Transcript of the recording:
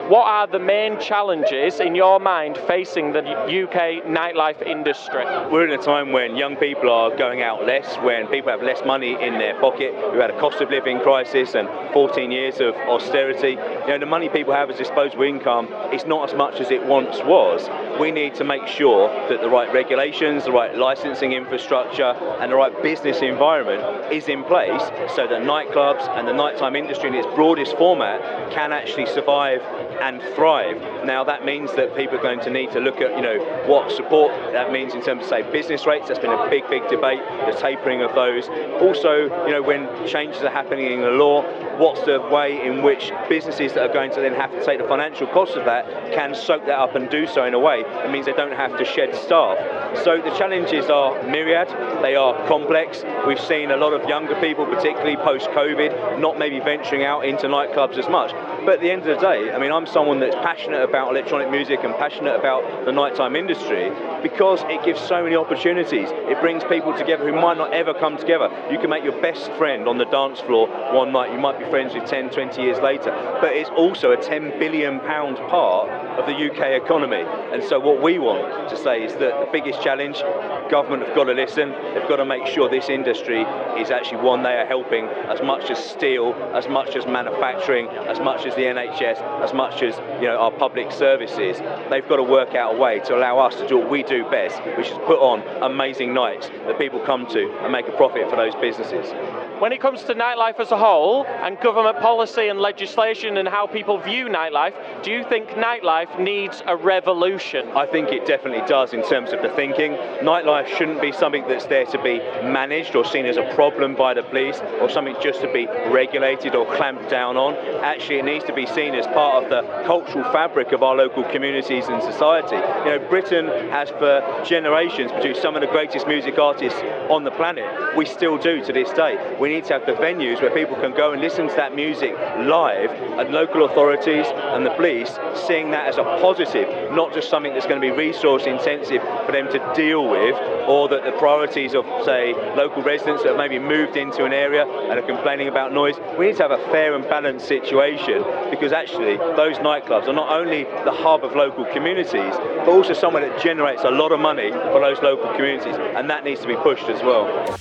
what are the main challenges in your mind facing the UK nightlife industry? We're in a time when young people are going out less, when people have less money in their pocket. We've had a cost of living crisis and 14 years of austerity. The money people have as disposable income is not as much as it once was. We need to make sure that the right regulations, the right licensing infrastructure and the right business environment is in place so that nightclubs and the nighttime industry in its broadest format can actually survive and thrive. Now that means that people are going to need to look at what support that means in terms of, say, business rates. That's been a big debate, the tapering of those. Also, when changes are happening in the law, what's the way in which businesses that are going to then have to take the financial cost of that can soak that up and do so in a way that means they don't have to shed staff. So the challenges are myriad, they are complex. We've seen a lot of younger people, particularly post-COVID, not maybe venturing out into nightclubs as much. But at the end of the day, I'm someone that's passionate about electronic music and passionate about the nighttime industry because it gives so many opportunities. It brings people together who might not ever come together. You can make your best friend on the dance floor one night. You might be friends with 10, 20 years later. But it's also a £10 billion part of the UK economy. And so what we want to say is that the biggest challenge, government have got to listen. They've got to make sure this industry is actually one they are helping as much as steel, as much as manufacturing, as much as the NHS, as much as our public services. They've got to work out a way to allow us to do what we do best, which is put on amazing nights that people come to and make a profit for those businesses. When it comes to nightlife as a whole and government policy and legislation and how people view nightlife, do you think nightlife needs a revolution? I think it definitely does in terms of the thinking. Nightlife shouldn't be something that's there to be managed or seen as a problem by the police or something just to be regulated or clamped down on. Actually, it needs to be seen as part of the cultural fabric of our local communities and society. Britain has for generations produced some of the greatest music artists on the planet. We still do to this day. We need to have the venues where people can go and listen to that music live, and local authorities and the police seeing that as a positive, not just something that's going to be resource intensive for them to deal with, or that the priorities of, say, local residents that have maybe moved into an area and are complaining about noise. We need to have a fair and balanced situation because actually those nightclubs are not only the hub of local communities, but also somewhere that generates a lot of money for those local communities, and that needs to be pushed as well.